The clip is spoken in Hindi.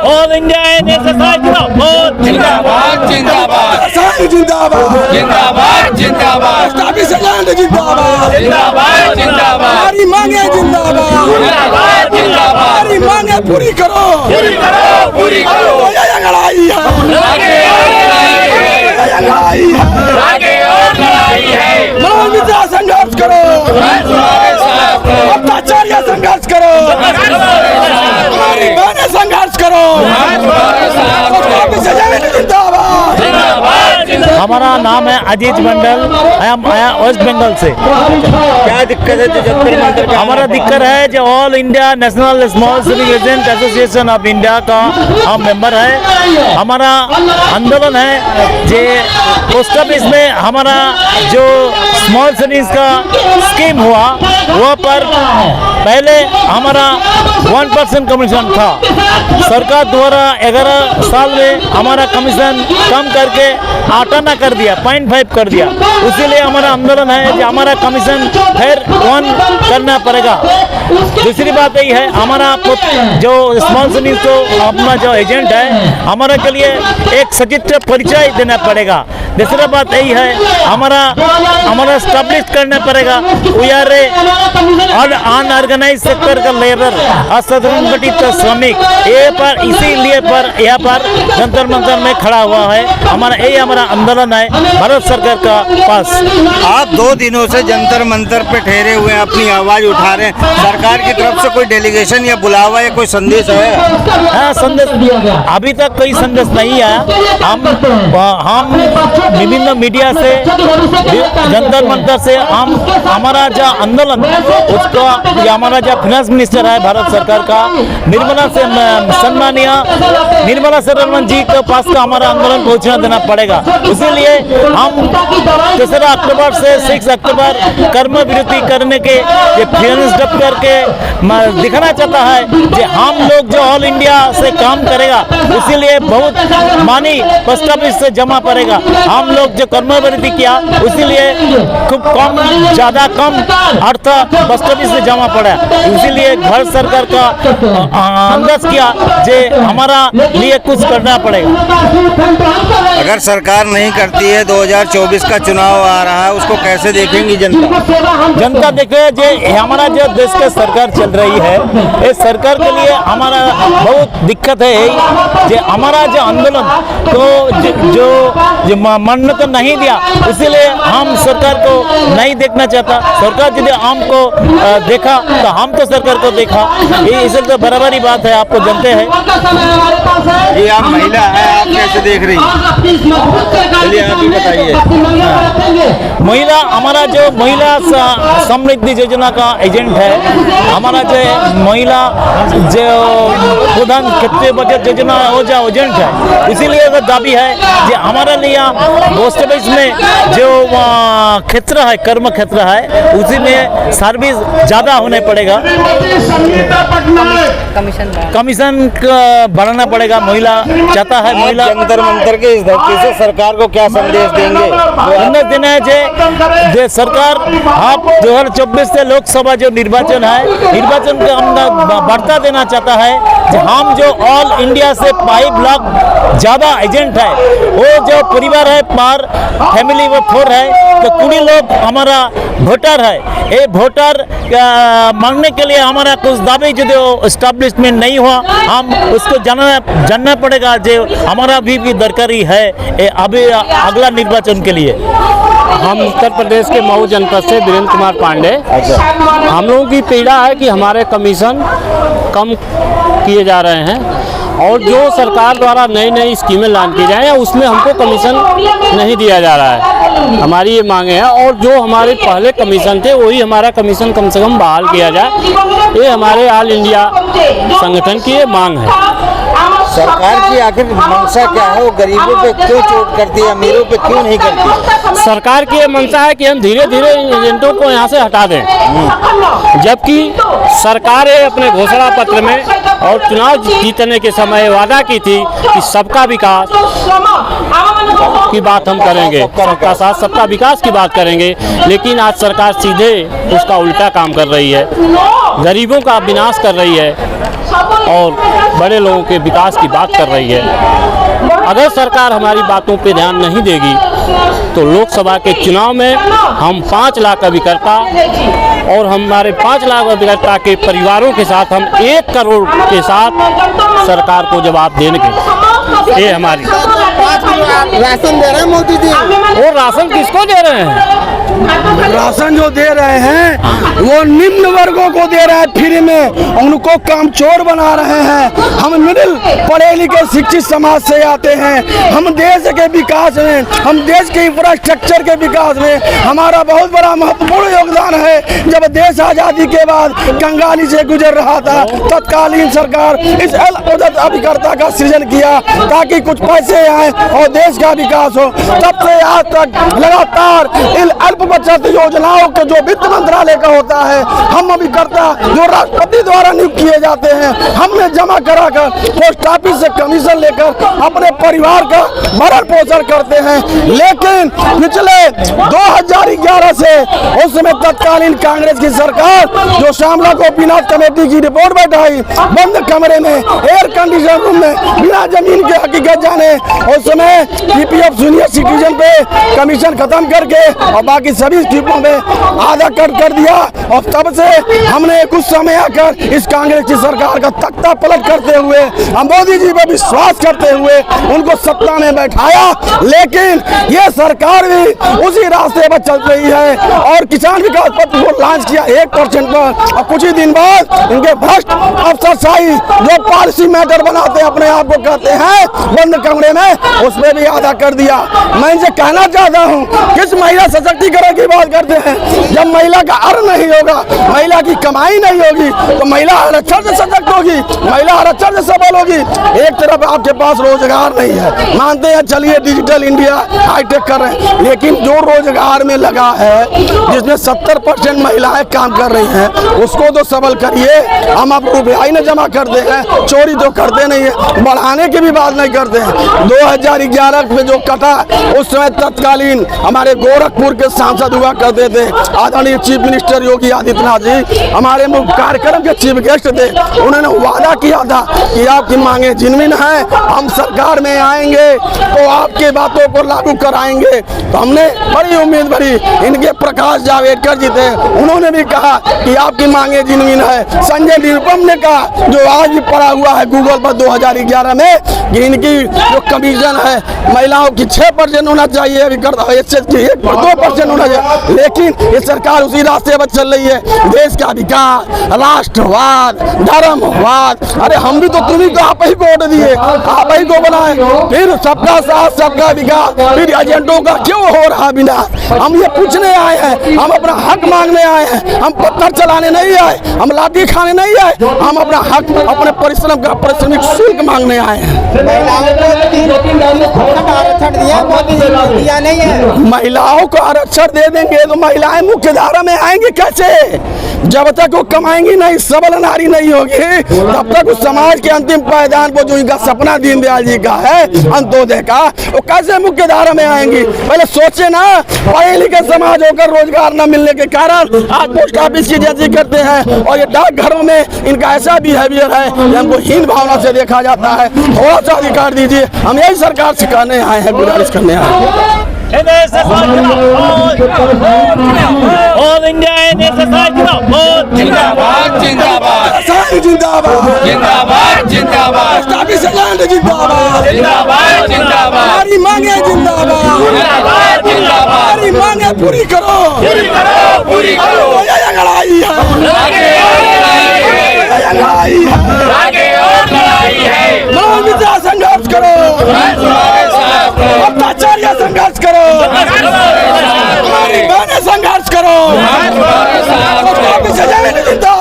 ऑल इंडिया एनएसएस जिंदाबाद जिंदाबाद जिंदाबाद जिंदाबाद जिंदाबाद जिंदाबाद जिंदाबाद जिंदाबाद जिंदाबाद हमारी मांगे जिंदाबाद जिंदाबाद जिंदाबाद हमारी मांगे पूरी करो पूरी करो ये लड़ाई है आगे और लड़ाई है ये लड़ाई है आगे और लड़ाई है मानव विचार संघर्ष करो अत्याचार या संघर्ष करो हमारी बहनें संघर्ष करो जिंदाबाद हमारा नाम है अजीत मंडल। आई एम वेस्ट बंगाल से। क्या दिक्कत है जो जंतर मंतर पे हमारा दिक्कत है जो all India national small civil agent association of India का हम मेंबर है। हमारा आंदोलन है जे पोस्ट ऑफिस में हमारा जो स्मॉल सिटीज का स्कीम हुआ वह पर पहले हमारा 1% कमीशन था। सरकार द्वारा 11 साल में हमारा कमीशन कम करके 8 आना कर दिया, 0.5 कर दिया। इसीलिए हमारा आंदोलन है कि हमारा कमीशन फिर 1 करना पड़ेगा। दूसरी बात यही है हमारा जो स्मॉल सिटीज को अपना जो एजेंट है हमारे के लिए एक सचित्र परिचय देना पड़ेगा। दूसरा बात यही है हमारा स्टैब्लिश करना पड़ेगा वी आर अनऑर्गेनाइज सेक्टर का लेबर असंगठित श्रमिक ये पर इसीलिए पर यहाँ पर जंतर मंतर में खड़ा हुआ है। हमारा आंदोलन है भारत सरकार का पास। आप 2 दिनों से जंतर मंतर पे ठहरे हुए हैं, अपनी आवाज उठा रहे हैं। सरकार की तरफ से कोई डेलीगेशन या बुलावा या कोई संदेश है? हाँ, संदेश अभी तक कोई संदेश नहीं आया। हम विभिन्न मीडिया से जंतर मंतर से हम हमारा जो आंदोलन उसका हमारा जो फाइनेंस मिनिस्टर है भारत सरकार का सम्मानीय निर्मला सीतारमण जी के पास का हमारा आंदोलन पहुंचना देना पड़ेगा। इसीलिए हम 3 अक्टूबर से 6 अक्टूबर कर्म विरोधी करने के ये फाइनेंस डब करके दिखाना चाहता है कि हम लोग जो ऑल इंडिया से काम करेगा इसीलिए बहुत मानी पोस्ट ऑफिस से जमा पड़ेगा। हम लोग जो कर्म विरोधी किया इसीलिए खूब कम ज्यादा कम अर्थ पोस्ट ऑफिस से जमा पड़ा। इसीलिए भारत सरकार का अंदाज किया जे हमारा लिए कुछ करना पड़ेगा। अगर सरकार नहीं करती है 2024 का चुनाव आ रहा है उसको कैसे देखेंगी जनता देखे जे हमारा जो देश का सरकार चल रही है इस सरकार के लिए हमारा बहुत दिक्कत है जे हमारा जो आंदोलन तो जो मान्यता नहीं दिया इसीलिए हम सरकार को नहीं देखना चाहता। सरकार यदि हमको देखा तो हम तो सरकार को देखा ये इसे तो बराबरी बात है। आपको जानते हैं ये आप महिला है आप कैसे देख रही हैं? चलिए आप भी बताइए। महिला हमारा जो महिला समृद्धि योजना का एजेंट है हमारा जो महिला जो प्रधान क्षेत्रीय बचत योजना वो जो एजेंट है इसीलिए वो दाबी है कि हमारे लिए पोस्ट ऑफिस में जो क्षेत्र है कर्म क्षेत्र है उसी में सर्विस ज्यादा होने पड़ेगा। कमीशन बढ़ाना पड़ेगा। महिला चाहता है महिला जंतर मंतर के इस धरती से सरकार को क्या संदेश देंगे? संदेश देना है जे सरकार आप 2024 से लोकसभा जो निर्वाचन है निर्वाचन का हम बढ़ता देना चाहता है कि हम जो ऑल इंडिया से 5 लाख ज्यादा एजेंट है वो जो परिवार है पर फैमिली वो 4 है तो 20 लोग हमारा वोटर है। ये वोटर मांगने के लिए हमारा कुछ दावे जो एस्टैब्लिशमेंट नहीं हुआ हम उसको जानना पड़ेगा जो हमारा भी दरकारी है अभी अगला निर्वाचन के लिए। हम उत्तर प्रदेश के मऊ जनपद से वीरेंद्र कुमार पांडे। हम लोगों की पीड़ा है कि हमारे कमीशन कम किए जा रहे हैं और जो सरकार द्वारा नई नई स्कीमें लॉन्च की जाए उसमें हमको कमीशन नहीं दिया जा रहा है। हमारी ये मांगे हैं और जो हमारे पहले कमीशन थे वही हमारा कमीशन कम से कम बहाल किया जाए। ये हमारे ऑल इंडिया संगठन की ये मांग है। सरकार की आखिर मंशा क्या है? वो गरीबों पे क्यों चोट करती है, अमीरों पे क्यों नहीं करती? सरकार की ये मंशा है कि हम धीरे धीरे एजेंटों को यहाँ से हटा दें, जबकि सरकार अपने घोषणा पत्र में और चुनाव जीतने के समय वादा की थी कि सबका विकास की बात हम करेंगे, सबका साथ सबका विकास की बात करेंगे। लेकिन आज सरकार सीधे उसका उल्टा काम कर रही है, गरीबों का विनाश कर रही है। और बड़े लोगों के विकास की बात कर रही है। अगर सरकार हमारी बातों पे ध्यान नहीं देगी तो लोकसभा के चुनाव में हम 5 लाख अभिकर्ता और हमारे 5 लाख अभिकर्ता के परिवारों के साथ हम 1 करोड़ के साथ सरकार को जवाब देंगे। ये हमारी राशन दे रहे हैं मोदी जी। और राशन किसको दे रहे हैं? राशन जो दे रहे हैं वो निम्न वर्गों को दे रहे हैं फ्री में, उनको कामचोर बना रहे हैं। हम मिडिल पढ़े लिखे शिक्षित समाज से आते हैं। हम देश के विकास में, हम देश के इंफ्रास्ट्रक्चर के विकास में हमारा बहुत बड़ा महत्वपूर्ण योगदान है। जब देश आज़ादी के बाद कंगाली से गुजर रहा था, तत्कालीन सरकार इस अभिकर्ता का सृजन किया ताकि कुछ पैसे आए और देश का विकास हो। तब से आज तक लगातार इन अल्प बचत योजनाओं के जो वित्त मंत्रालय का होता है, हम अभिकर्ता जो राष्ट्रपति द्वारा नियुक्त किए जाते हैं, हमने जमा कराकर पोस्ट ऑफिस से कमीशन लेकर अपने परिवार का भरण पोषण करते हैं। लेकिन पिछले 2011 से उस समय तत्कालीन कांग्रेस की सरकार जो श्यामला गोपीनाथ कमेटी की रिपोर्ट बैठाई, बंद कमरे में एयर कंडीशन रूम में बिना जमीन के हकीकत जाने उस समय पीपीएफ सीनियर सिटीजन पे कमीशन खत्म करके और बाकी सभी स्कीमों में आधा कट कर दिया। और तब से हमने कुछ समय आकर इस कांग्रेस की सरकार का तख्ता पलट करते हुए, हम मोदी जी पर विश्वास करते हुए उनको सत्ता में बैठाया। लेकिन ये सरकार भी उसी रास्ते पर चल रही है और किसान विकास पत्र को लॉन्च किया 1% पर, और कुछ ही दिन बाद इनके भ्रष्ट अफसरशाही जो पॉलिसी मैटर बनाते हैं, अपने आप को कहते हैं बंद कमरे में, उसमें भी आधा कर दिया। मैं इनसे कहना चाहता हूँ, किस महिला सशक्तिकरण की बात करते हैं? जब महिला का अर्न नहीं होगा, महिला की कमाई नहीं होगी तो महिला आरक्षण से सशक्त होगी, महिला आरक्षण से सबल होगी। एक तरफ आपके पास रोजगार नहीं है, मानते हैं चलिए डिजिटल इंडिया हाईटेक कर रहे हैं, लेकिन जो रोजगार में लगा है जिसमें 70% महिलाएं काम कर रही हैं, उसको तो सबल करिए। हम आप रुपया ही न जमा करते हैं, चोरी तो करते नहीं है, बढ़ाने की भी बात नहीं करते हैं। 2011 में जो कटा, उस समय तत्कालीन हमारे गोरखपुर के सांसद हुआ करते थे आदरणीय चीफ मिनिस्टर योगी आदित्यनाथ जी, हमारे कार्यक्रम के चीफ गेस्ट थे। उन्होंने वादा किया था कि आपकी मांगे जिनमिन है, हम सरकार में आएंगे तो आपकी बातों को लागू कराएंगे। तो हमने बड़ी उम्मीद भरी, इनके प्रकाश जावड़ेकर जी थे, उन्होंने भी कहा कि आपकी मांगे जिनमिन है। संजय निरुपम ने कहा, जो आज भी पड़ा हुआ है गूगल पर 2011 में, कि इनकी जो कमीशन है महिलाओं की 6% होना चाहिए, अभी कर 2% होना चाहिए। लेकिन ये सरकार उसी रास्ते पर चल रही है, देश का विकास, राष्ट्रवाद, धर्मवाद। अरे हम भी तो तुम्ही को आप ही को वोट दिए, आप ही को बनाए, फिर सबका साथ सबका विकास, फिर एजेंटों का क्यों हो रहा बिना? हम ये पूछने आए हैं, हम अपना हक मांगने आए हैं, हम पत्थर चलाने नहीं आए, हम लाठी खाने नहीं आए, हम अपना हक, अपने परिश्रम का पारिश्रमिक शुल्क मांगने आए हैं। महिलाओं को आरक्षण दे देंगे तो महिलाएं मुख्य धारा में आएंगी कैसे? जब तक वो कमाएंगी नहीं, सबल नारी नहीं होगी, तब तक उस समाज के अंतिम पायदान पर जो इनका सपना दीनदयाल जी का है अंत्योदय का, वो कैसे मुख्य धारा में आएंगी? पहले सोचे ना, पढ़े लिखे समाज होकर रोजगार न मिलने के कारण आज पोस्ट ऑफिस की जैसी करते हैं, और ये डाकघरों में इनका ऐसा बिहेवियर है कि हमको हीन भावना से देखा जाता है। थोड़ा सा अधिकार दीजिए, हम यही सरकार से कहने आए हैं, गुजारिश करने आए हैं। ऑल इंडिया जिंदाबाद जिंदाबाद जिंदाबाद जिंदाबाद जिंदाबाद जिंदाबाद जिंदाबाद जिंदाबाद जिंदाबाद हमारी मांगे जिंदाबाद जिंदाबाद जिंदाबाद हमारी मांगे पूरी करो पूरी करो पूरी करो ये लड़ाई है, आगे और लड़ाई है ये लड़ाई है, आगे और लड़ाई है मानवता संघर्ष करो, अत्याचार संघर्ष करो, हमारी बहनें संघर्ष करो, जिंदाबाद।